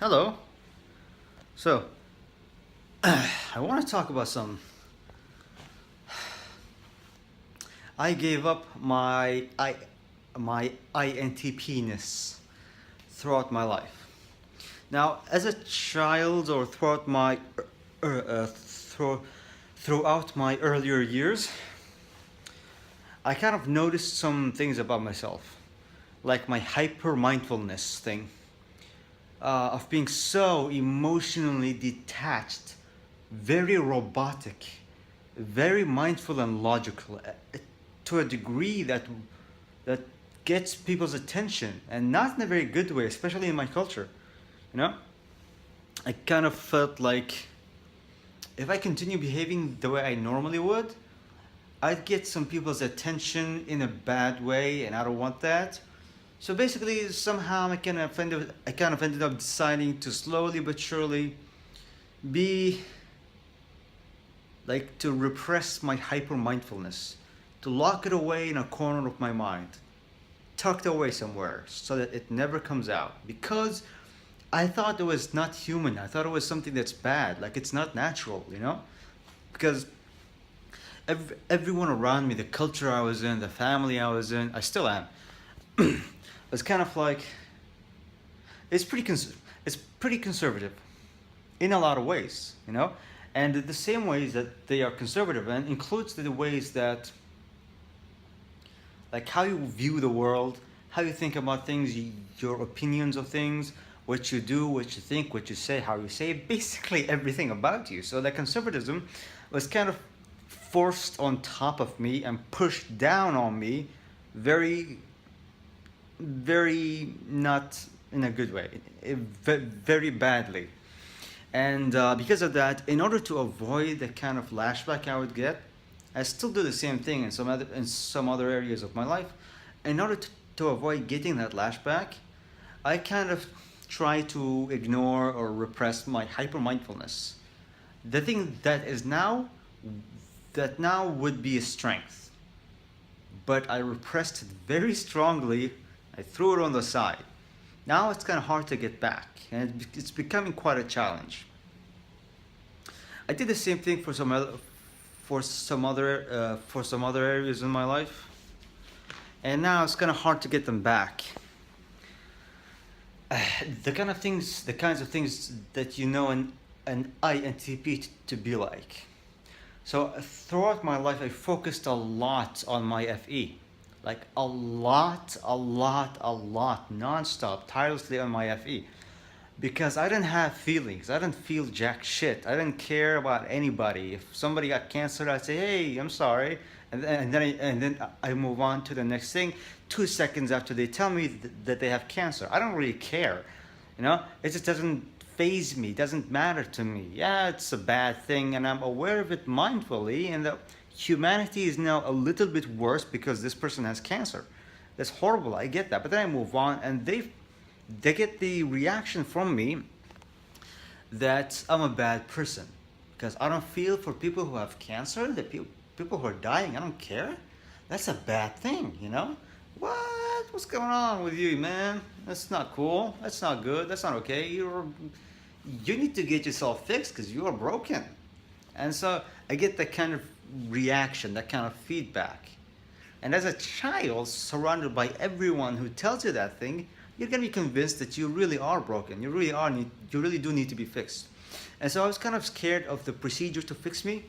Hello. So, I want to talk about some. I gave up my INTP-ness throughout my life. Now, as a child or throughout my earlier years, I kind of noticed some things about myself, like my hyper mindfulness thing, of being so emotionally detached, very robotic, very mindful and logical, to a degree that gets people's attention, and not in a very good way, especially in my culture. You know, I kind of felt like if I continue behaving the way I normally would, I'd get some people's attention in a bad way, and I don't want that. So basically, somehow I kind of ended up deciding to slowly but surely be like to repress my hyper mindfulness, to lock it away in a corner of my mind, tucked away somewhere so that it never comes out. Because I thought it was not human. I thought it was something that's bad, like it's not natural, you know? Because everyone around me, the culture I was in, the family I was in, I still am, was kind of like it's pretty conservative in a lot of ways, you know, and the same ways that they are conservative and includes the ways that like how you view the world, how you think about things, your opinions of things, what you do, what you think, what you say, how you say, basically everything about you. So that conservatism was kind of forced on top of me and pushed down on me very, very not in a good way, very badly. And because of that, in order to avoid the kind of lashback I would get, I still do the same thing in some other areas of my life. In order to avoid getting that lashback, I kind of try to ignore or repress my hyper mindfulness. The thing that now would be a strength, but I repressed it very strongly. I threw it on the side. Now it's kind of hard to get back, and it's becoming quite a challenge. I did the same thing for some other areas in my life, and now it's kind of hard to get them back. The kinds of things that you know an INTP to be like. So throughout my life, I focused a lot on my FE, like a lot, non-stop, tirelessly on my FE, because I didn't have feelings. I didn't feel jack shit. I didn't care about anybody. If somebody got cancer, I'd say, "Hey, I'm sorry," and then I move on to the next thing. 2 seconds after they tell me that they have cancer, I don't really care. You know, it just doesn't phase me. Doesn't matter to me. Yeah, it's a bad thing, and I'm aware of it mindfully. And that humanity is now a little bit worse because this person has cancer. That's horrible. I get that, but then I move on, and they get the reaction from me that I'm a bad person because I don't feel for people who have cancer, people who are dying. I don't care. That's a bad thing, you know? What? What's going on with you, man? That's not cool. That's not good. That's not okay. You need to get yourself fixed because you are broken. And so I get that kind of reaction, that kind of feedback. And as a child, surrounded by everyone who tells you that thing, you're gonna be convinced that you really are broken. You really do need to be fixed. And so I was kind of scared of the procedure to fix me.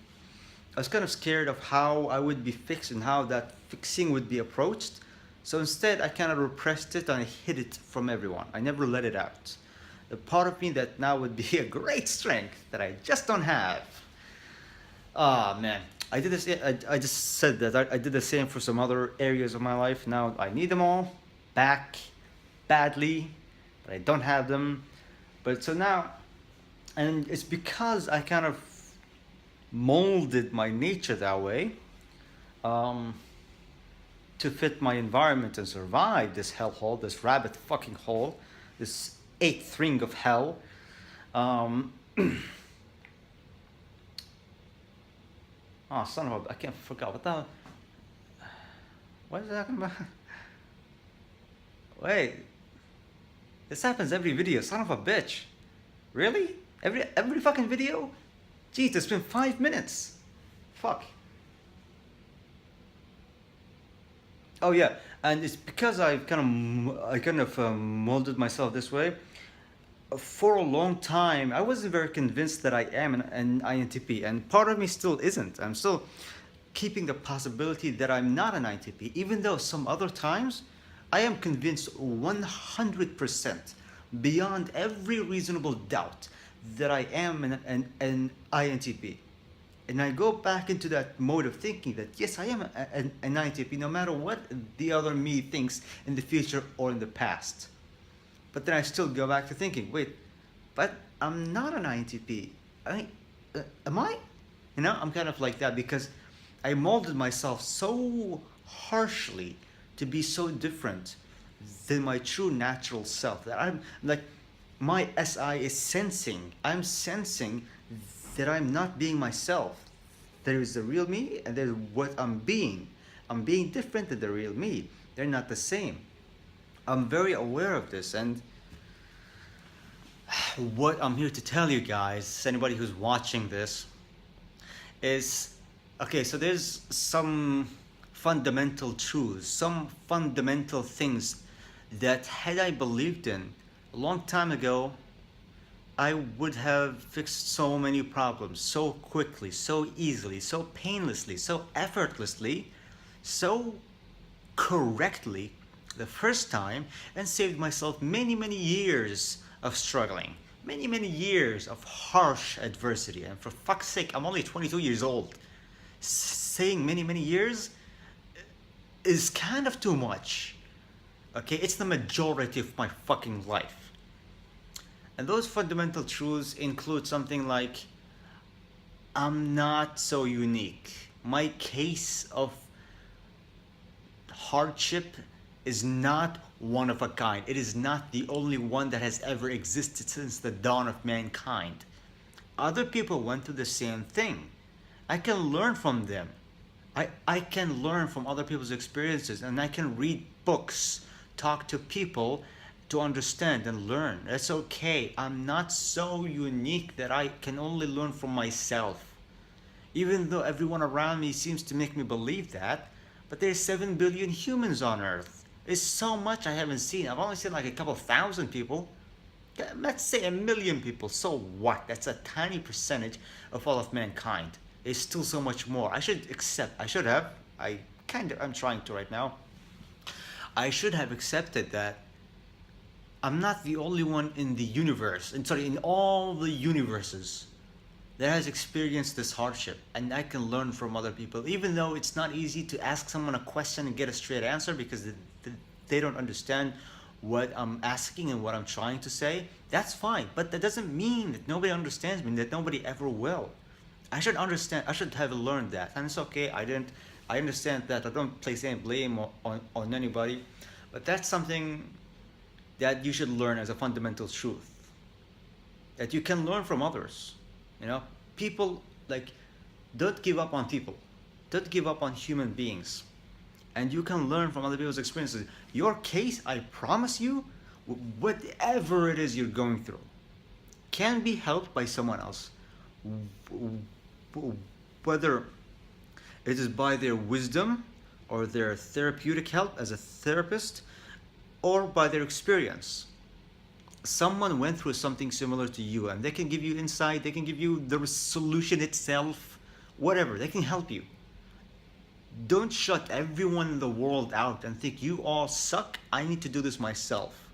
I was kind of scared of how I would be fixed and how that fixing would be approached. So instead, I kind of repressed it and I hid it from everyone. I never let it out. The part of me that now would be a great strength that I just don't have. Ah, man. I did this. I just said that I did the same for some other areas of my life. Now I need them all back badly, but I don't have them. But so now, and it's because I kind of molded my nature that way, um, to fit my environment and survive this hellhole, this rabbit fucking hole, this eighth ring of hell. Um, oh, son of a! I can't forget what the. What is that talking about? Wait, this happens every video. Son of a bitch. Really? Every fucking video? Jeez, it's been 5 minutes. Fuck. Oh yeah, and it's because I kind of molded myself this way. For a long time, I wasn't very convinced that I am an INTP, and part of me still isn't. I'm still keeping the possibility that I'm not an INTP, even though some other times I am convinced 100% beyond every reasonable doubt that I am an INTP. And I go back into that mode of thinking that yes, I am an INTP no matter what the other me thinks in the future or in the past. But then I still go back to thinking, wait, but I'm not an INTP. Am I? You know, I'm kind of like that because I molded myself so harshly to be so different than my true natural self that I'm like, my SI is sensing. I'm sensing that I'm not being myself. There is the real me and there's what I'm being. I'm being different than the real me. They're not the same. I'm very aware of this, and what I'm here to tell you guys, anybody who's watching this, is okay, so there's some fundamental truths, some fundamental things that had I believed in a long time ago, I would have fixed so many problems so quickly, so easily, so painlessly, so effortlessly, so correctly the first time, and saved myself many, many years of struggling, many, many years of harsh adversity. And for fuck's sake, I'm only 22 years old. Saying many, many years is kind of too much. Okay, it's the majority of my fucking life. And those fundamental truths include something like, I'm not so unique. My case of hardship is not one of a kind. It is not the only one that has ever existed since the dawn of mankind. Other people went through the same thing. I can learn from them. I can learn from other people's experiences, and I can read books, talk to people to understand and learn. That's okay. I'm not so unique that I can only learn from myself. Even though everyone around me seems to make me believe that, but there's 7 billion humans on Earth. It's so much I haven't seen. I've only seen like a couple thousand people. Let's say 1 million people. So what? That's a tiny percentage of all of mankind. There's still so much more. I'm trying to right now. I should have accepted that I'm not the only one in the universe, in all the universes that has experienced this hardship, and I can learn from other people, even though it's not easy to ask someone a question and get a straight answer because they don't understand what I'm asking and what I'm trying to say. That's fine, but that doesn't mean that nobody understands me, that nobody ever will. I should understand. I should have learned that, and it's okay. I understand that. I don't place any blame on anybody, but that's something that you should learn as a fundamental truth. That you can learn from others. You know, people, like, don't give up on people. Don't give up on human beings. And you can learn from other people's experiences. Your case, I promise you, whatever it is you're going through, can be helped by someone else. Whether it is by their wisdom or their therapeutic help as a therapist or by their experience. Someone went through something similar to you and they can give you insight, they can give you the solution itself, whatever, they can help you. Don't shut everyone in the world out and think you all suck, I need to do this myself.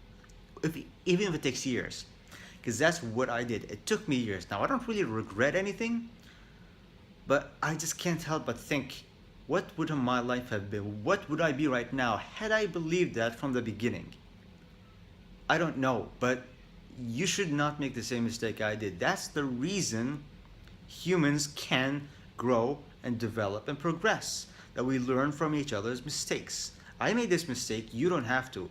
Even if it takes years. Because that's what I did. It took me years. Now, I don't really regret anything, but I just can't help but think, what would my life have been? What would I be right now had I believed that from the beginning? I don't know, but you should not make the same mistake I did. That's the reason humans can grow and develop and progress, that we learn from each other's mistakes. I made this mistake, you don't have to,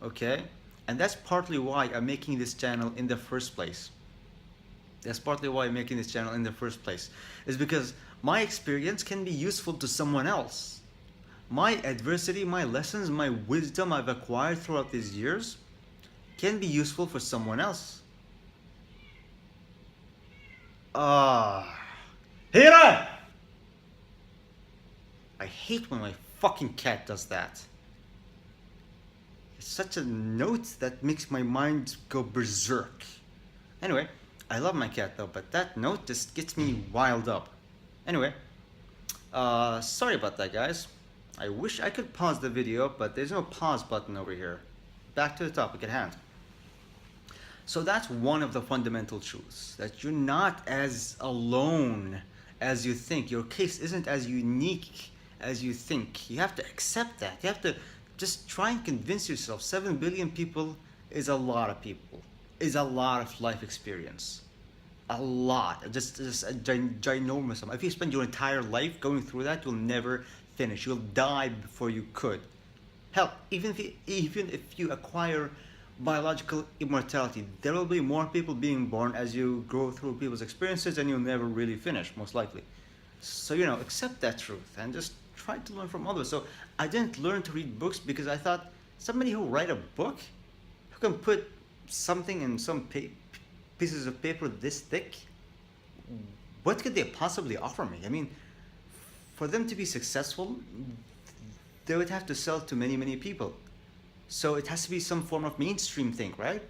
okay? And that's partly why I'm making this channel in the first place. That's partly why I'm making this channel in the first place. Is because my experience can be useful to someone else. My adversity, my lessons, my wisdom I've acquired throughout these years can be useful for someone else. Ah. Hira! I hate when my fucking cat does that. It's such a note that makes my mind go berserk. Anyway, I love my cat though, but that note just gets me wild up. Anyway, sorry about that, guys. I wish I could pause the video, but there's no pause button over here. Back to the topic at hand. So that's one of the fundamental truths, that you're not as alone as you think. Your case isn't as unique as you think. You have to accept that. You have to just try and convince yourself 7 billion people is a lot of people, is a lot of life experience. A lot. Just a ginormous amount. If you spend your entire life going through that, you'll never finish. You'll die before you could. Hell, even if you acquire biological immortality, there will be more people being born as you go through people's experiences, and you'll never really finish, most likely. So, accept that truth and just try to learn from others. So I didn't learn to read books because I thought somebody who write a book, who can put something in some pieces of paper this thick, what could they possibly offer me? I mean, for them to be successful, they would have to sell to many, many people. So it has to be some form of mainstream thing, right?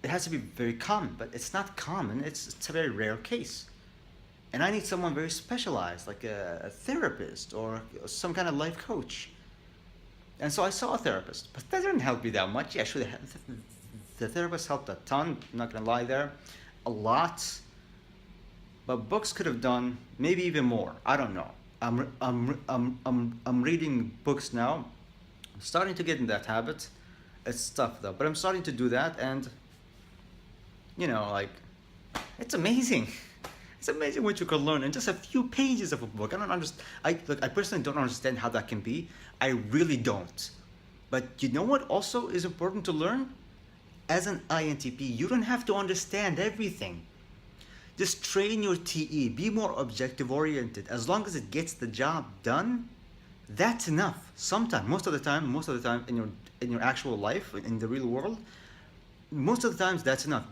It has to be very common, but it's not common. It's a very rare case. And I need someone very specialized, like a therapist or some kind of life coach. And so I saw a therapist, but that didn't help me that much. Yeah, actually, the therapist helped a ton. I'm not gonna lie there, a lot. But books could have done maybe even more. I don't know. I'm reading books now. I'm starting to get in that habit. It's tough though, but I'm starting to do that, and like, it's amazing. It's amazing what you can learn in just a few pages of a book. I don't understand. I personally don't understand how that can be. I really don't. But you know what also is important to learn? As an INTP, you don't have to understand everything. Just train your TE. Be more objective oriented. As long as it gets the job done, that's enough. Sometimes, most of the time in your actual life, in the real world, most of the times that's enough.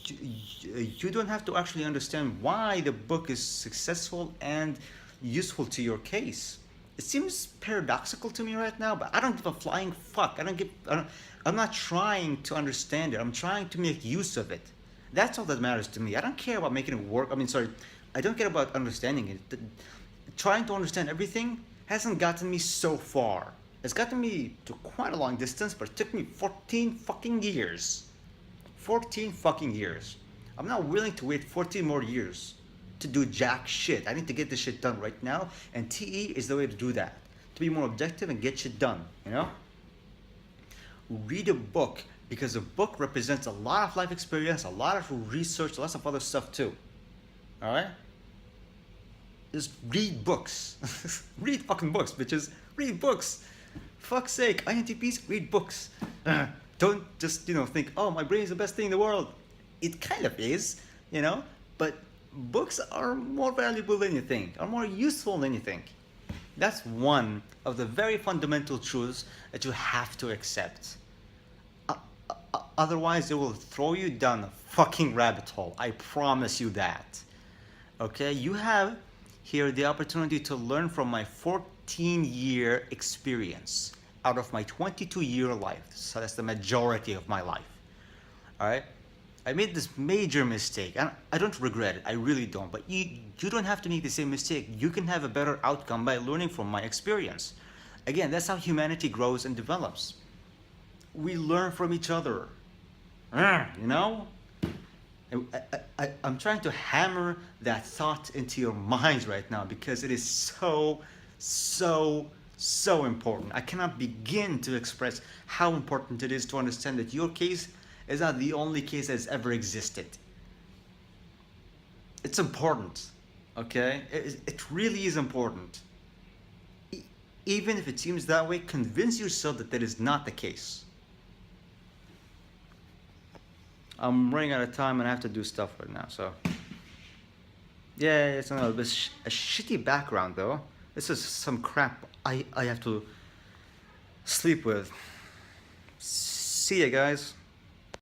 You don't have to actually understand why the book is successful and useful to your case. It seems paradoxical to me right now, but I don't give a flying fuck. I'm not trying to understand it. I'm trying to make use of it. That's all that matters to me. I don't care about making it work. I don't care about understanding it. Trying to understand everything hasn't gotten me so far. It's gotten me to quite a long distance, but it took me 14 fucking years. 14 fucking years. I'm not willing to wait 14 more years to do jack shit. I need to get this shit done right now, and TE is the way to do that. To be more objective and get shit done, Read a book, because a book represents a lot of life experience, a lot of research, lots of other stuff too. Alright? Just read books. Read fucking books, bitches. Read books. Fuck's sake, INTPs, read books. Don't just, think, oh, my brain is the best thing in the world. It kind of is, but books are more valuable than you think, are more useful than you think. That's one of the very fundamental truths that you have to accept. Otherwise, it will throw you down a fucking rabbit hole. I promise you that. Okay? You have here the opportunity to learn from my 14-year experience out of my 22-year life. So that's the majority of my life. All right? I made this major mistake, and I don't regret it. I really don't. But you don't have to make the same mistake. You can have a better outcome by learning from my experience. Again, that's how humanity grows and develops. We learn from each other. I'm trying to hammer that thought into your minds right now, because it is so important. I cannot begin to express how important it is to understand that your case is not the only case that's ever existed. It's important, okay? It really is important. Even if it seems that way, convince yourself that that is not the case. I'm running out of time and I have to do stuff right now, so. Yeah, it's a little bit a shitty background though. This is some crap I have to sleep with. See ya, guys.